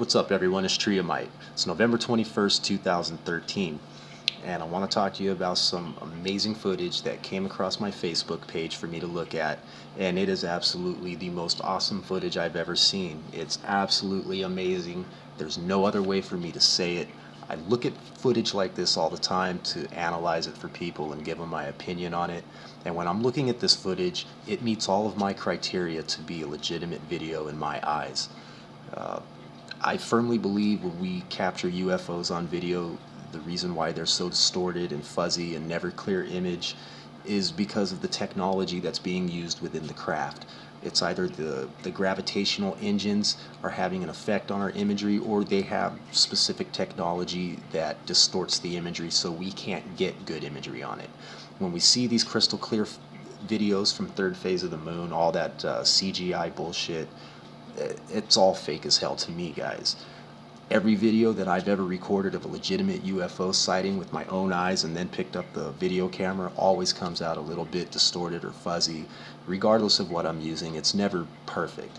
What's up, everyone? It's Triamite. It's November 21st, 2013, and I want to talk to you about some amazing footage that came across my Facebook page for me to look at, and it is absolutely the most awesome footage I've ever seen. It's absolutely amazing. There's no other way for me to say it. I look at footage like this all the time to analyze it for people and give them my opinion on it, and when I'm looking at this footage, it meets all of my criteria to be a legitimate video in my eyes. I firmly believe when we capture UFOs on video, the reason why they're so distorted and fuzzy and never clear image is because of the technology that's being used within the craft. It's either the gravitational engines are having an effect on our imagery, or they have specific technology that distorts the imagery so we can't get good imagery on it. When we see these crystal clear videos from third phase of the moon, all that CGI bullshit, it's all fake as hell to me, guys. Every video that I've ever recorded of a legitimate UFO sighting with my own eyes and then picked up the video camera always comes out a little bit distorted or fuzzy. Regardless of what I'm using, it's never perfect.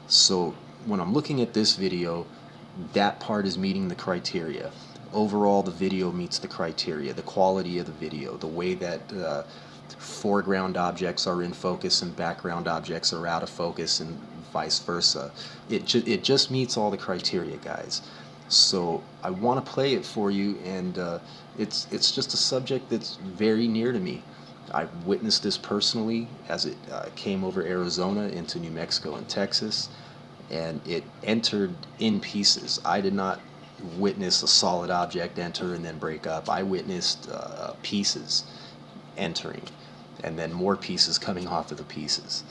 So when I'm looking at this video, that part is meeting the criteria. Overall, the video meets the criteria. The quality of the video, the way that foreground objects are in focus and background objects are out of focus, and vice versa. It just meets all the criteria, guys. So I want to play it for you, and it's just a subject that's very near to me. I witnessed this personally as it came over Arizona into New Mexico and Texas, and it entered in pieces. I did not witness a solid object enter and then break up. I witnessed pieces entering and then more pieces coming off of the pieces.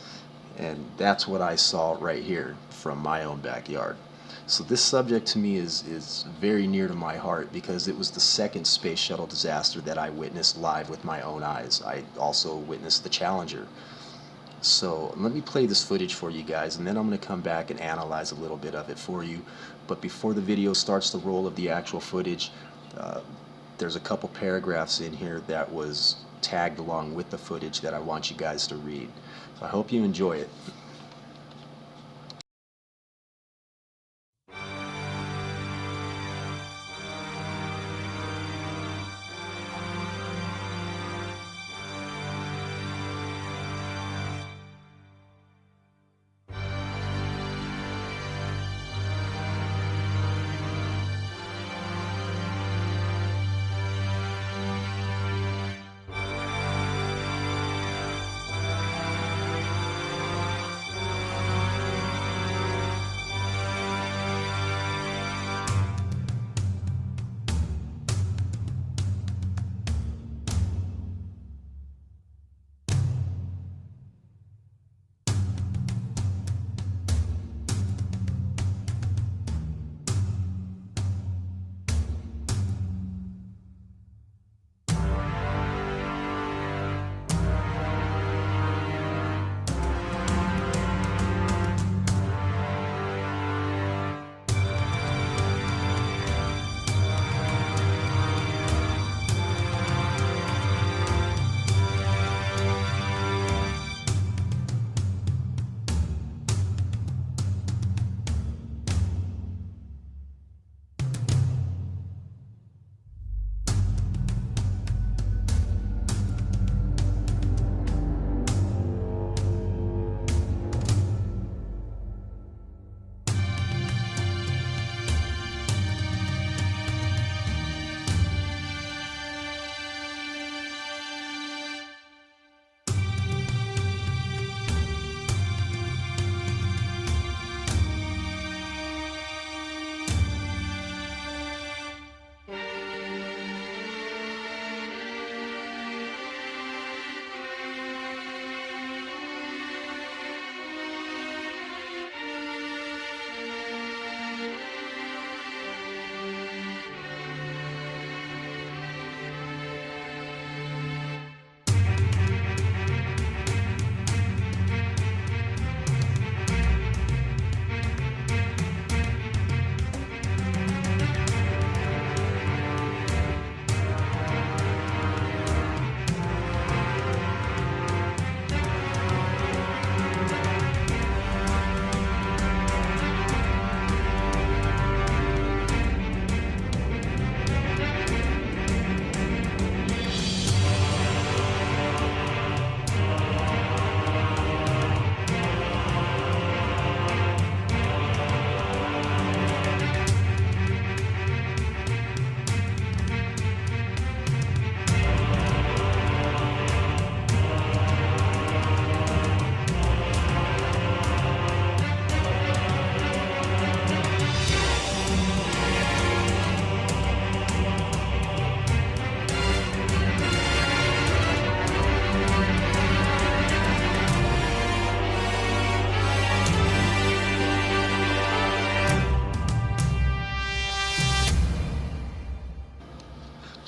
And that's what I saw right here from my own backyard. So this subject to me is very near to my heart because it was the second space shuttle disaster that I witnessed live with my own eyes. I also witnessed the Challenger. So let me play this footage for you guys, and then I'm going to come back and analyze a little bit of it for you. But before the video starts the roll of the actual footage, there's a couple paragraphs in here that was tagged along with the footage that I want you guys to read. So I hope you enjoy it.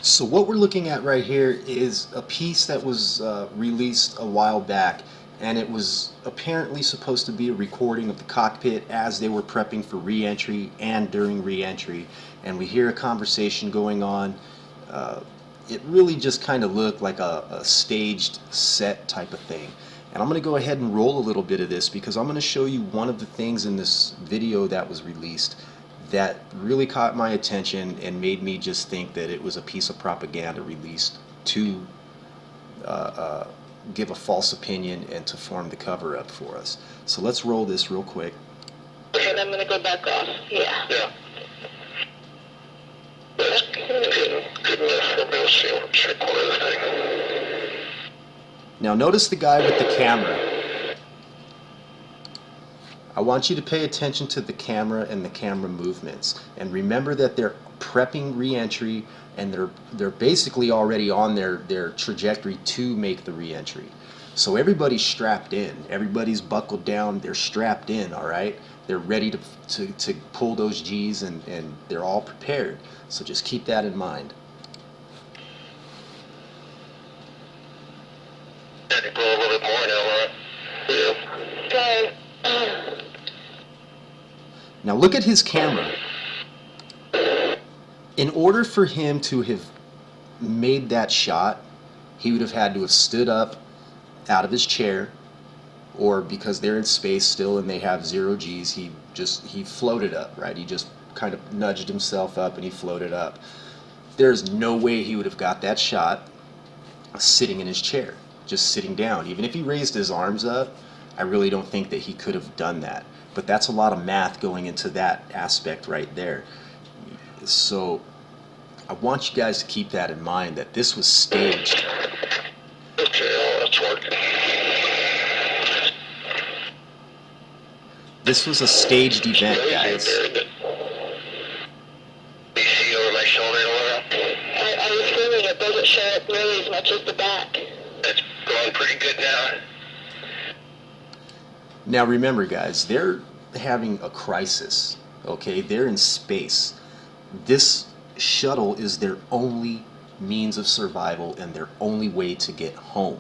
So what we're looking at right here is a piece that was released a while back, and it was apparently supposed to be a recording of the cockpit as they were prepping for re-entry and during re-entry. And we hear a conversation going on. It really just kind of looked like a staged set type of thing. And I'm going to go ahead and roll a little bit of this because I'm going to show you one of the things in this video that was released that really caught my attention and made me just think that it was a piece of propaganda released to give a false opinion and to form the cover up for us. So let's roll this real quick. And I'm going to go back off. Yeah. Yeah. Good enough for me to see what check one of the thing. Now notice the guy with the camera. I want you to pay attention to the camera and the camera movements, and remember that they're prepping re-entry, and they're basically already on their trajectory to make the re-entry. So everybody's strapped in, everybody's buckled down, they're strapped in, all right? They're ready to pull those G's, and they're all prepared. So just keep that in mind. Can you pull a little bit more now, Laura? Yeah. Okay. Now look at his camera. In order for him to have made that shot, he would have had to have stood up out of his chair, or because they're in space still and they have 0 G's, he floated up, right? He just kind of nudged himself up and he floated up. There's no way he would have got that shot sitting in his chair, just sitting down. Even if he raised his arms up, I really don't think that he could have done that. But that's a lot of math going into that aspect right there. So I want you guys to keep that in mind, that this was staged. Okay, all that's working. This was a staged event, guys. You see over my shoulder, Laura? I was feeling it doesn't show up nearly as much as the back. It's going pretty good now. Now remember, guys, they're having a crisis, okay? They're in space. This shuttle is their only means of survival and their only way to get home,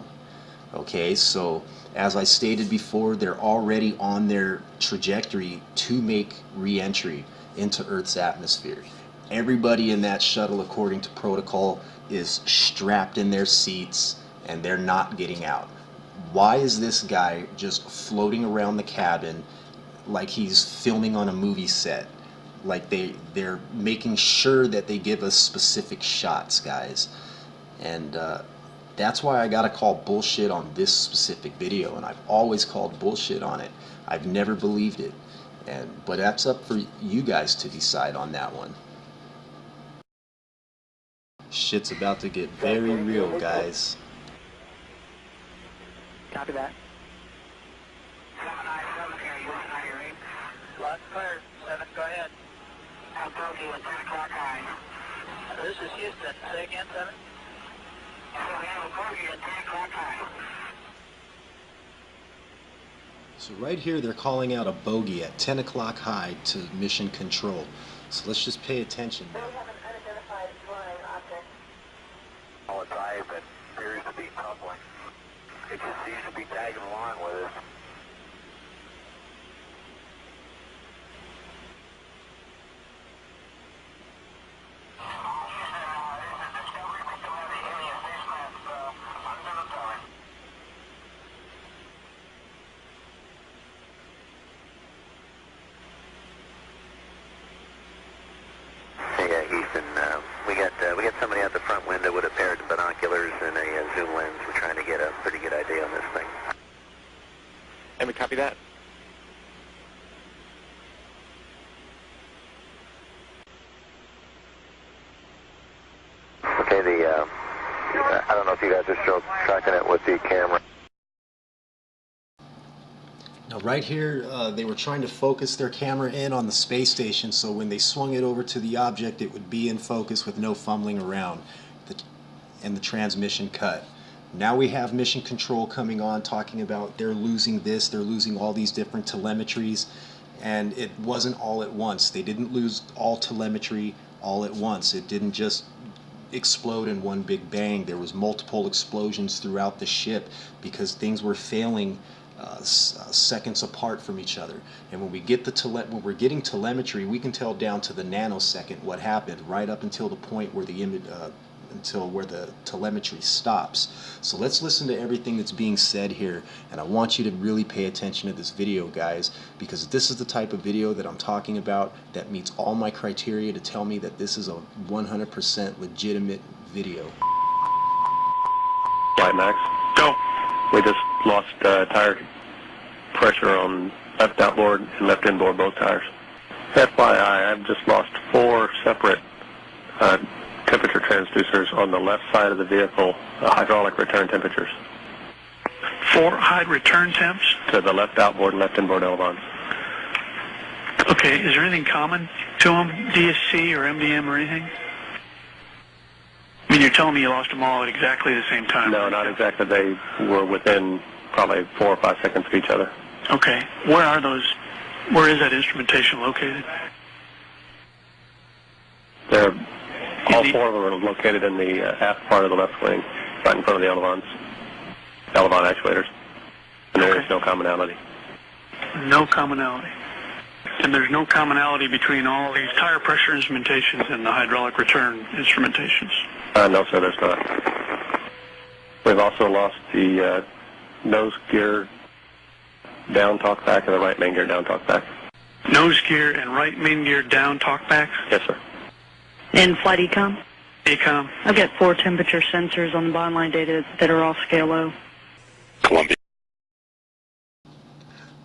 okay? So as I stated before, they're already on their trajectory to make re-entry into Earth's atmosphere. Everybody in that shuttle, according to protocol, is strapped in their seats and they're not getting out. Why is this guy just floating around the cabin like he's filming on a movie set? Like they're making sure that they give us specific shots, guys. And that's why I gotta call bullshit on this specific video, and I've always called bullshit on it. I've never believed it. But that's up for you guys to decide on that one. Shit's about to get very real, guys. Copy that. 797 here, you want to hear? Lots clear. 7, go ahead. I'm bogey at 10 o'clock high. This is Houston. Say again, 7. So we have a bogey at 10 o'clock high. So right here they're calling out a bogey at 10 o'clock high to mission control. So let's just pay attention. We have an unidentified flying object. All its eyes that appears to be tumbling. It just seems to be tagging along with us. Yeah, Houston, we got somebody out the front window with a pair of binoculars and a zoom lens. We're trying to get a pretty good idea on this thing. And we copy that. Okay, I don't know if you guys are still tracking it with the camera. Now right here, they were trying to focus their camera in on the space station, so when they swung it over to the object, it would be in focus with no fumbling around, and the transmission cut. Now we have mission control coming on, talking about they're losing this, they're losing all these different telemetries, and it wasn't all at once. They didn't lose all telemetry all at once. It didn't just explode in one big bang. There was multiple explosions throughout the ship because things were failing seconds apart from each other. And when we get when we're getting telemetry, we can tell down to the nanosecond what happened, right up until the point where the image until where the telemetry stops. So let's listen to everything that's being said here, and I want you to really pay attention to this video, guys, because this is the type of video that I'm talking about that meets all my criteria to tell me that this is a 100% legitimate video. Flight Max. Go. We just lost tire pressure on left outboard and left inboard, both tires. FYI, I've just lost 4 separate temperature transducers on the left side of the vehicle, hydraulic return temperatures. 4 high return temps? To the left outboard and left inboard elevons. Okay, is there anything common to them, DSC or MDM or anything? I mean, you're telling me you lost them all at exactly the same time? No, not exactly. They were within probably 4 or 5 seconds of each other. Okay, where are those? Where is that instrumentation located? They're all 4 of them are located in the aft part of the left wing, right in front of the elevon actuators. And there is no commonality. No commonality. And there's no commonality between all these tire pressure instrumentations and the hydraulic return instrumentations? No, sir, there's not. We've also lost the nose gear down talkback and the right main gear down talkback. Nose gear and right main gear down talkbacks? Yes, sir. And flight econ? Econ. I've got 4 temperature sensors on the bottom line data that are all scale low. Columbia.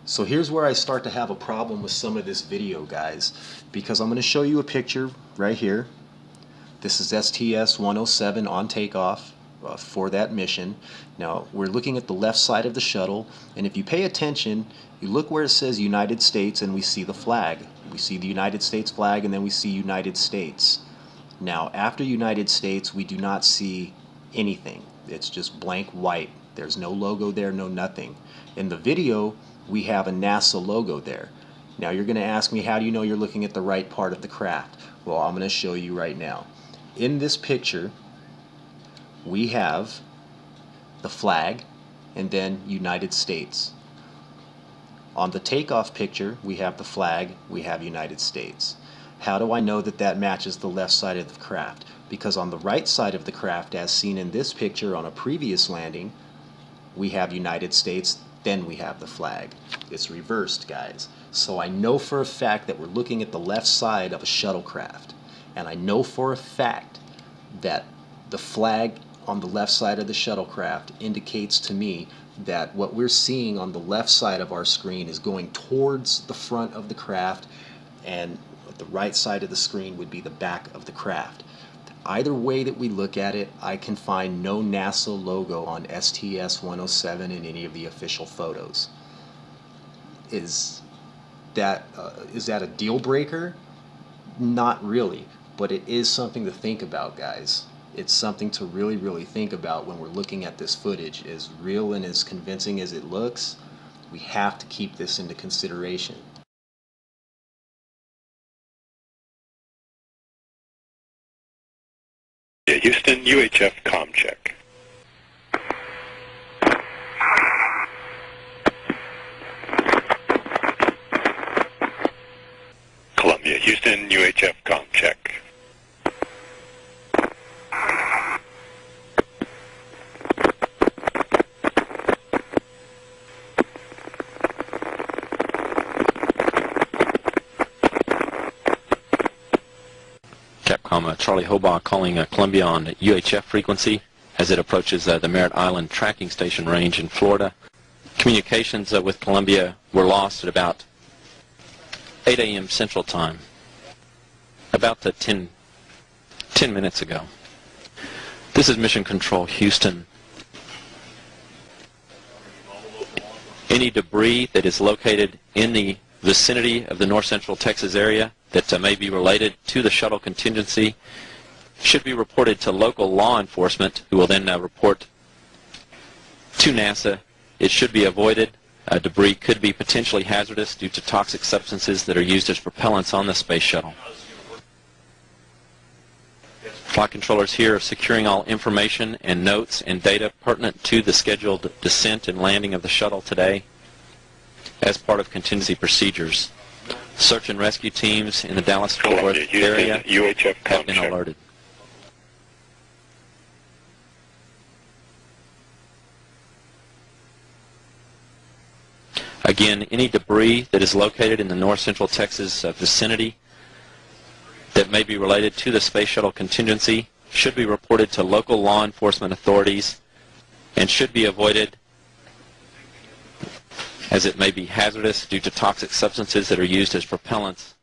So here's where I start to have a problem with some of this video, guys, because I'm going to show you a picture right here. This is STS-107 on takeoff for that mission. Now we're looking at the left side of the shuttle, and if you pay attention, you look where it says United States and we see the flag. We see the United States flag, and then we see United States. Now after United States, we do not see anything. It's just blank white. There's no logo there, no nothing. In the video, we have a NASA logo there. Now you're going to ask me, how do you know you're looking at the right part of the craft? Well, I'm going to show you right now. In this picture, we have the flag and then United States. On the takeoff picture, we have the flag, we have United States. How do I know that that matches the left side of the craft? Because on the right side of the craft, as seen in this picture on a previous landing, we have United States, then we have the flag. It's reversed, guys. So I know for a fact that we're looking at the left side of a shuttlecraft. And I know for a fact that the flag on the left side of the shuttlecraft indicates to me that what we're seeing on the left side of our screen is going towards the front of the craft, and the right side of the screen would be the back of the craft. Either way that we look at it, I can find no NASA logo on STS-107 in any of the official photos. Is that a deal breaker? Not really, but it is something to think about, guys. It's something to really, really think about when we're looking at this footage. As real and as convincing as it looks, we have to keep this into consideration. Houston, UHF comm check. Columbia, Houston, UHF comm check. Capcom Charlie Hobaugh calling Columbia on UHF frequency as it approaches the Merritt Island tracking station range in Florida. Communications with Columbia were lost at about 8 a.m. Central Time, about 10 minutes ago. This is Mission Control Houston. Any debris that is located in the vicinity of the north central Texas area that may be related to the shuttle contingency should be reported to local law enforcement, who will then report to NASA. It should be avoided. Debris could be potentially hazardous due to toxic substances that are used as propellants on the space shuttle. Flight controllers here are securing all information and notes and data pertinent to the scheduled descent and landing of the shuttle today as part of contingency procedures. Search and rescue teams in the Dallas-Fort Worth Columbia, area Houston, UHF have been ComCheck. alerted. Again, any debris that is located in the north central Texas vicinity that may be related to the space shuttle contingency should be reported to local law enforcement authorities and should be avoided as it may be hazardous due to toxic substances that are used as propellants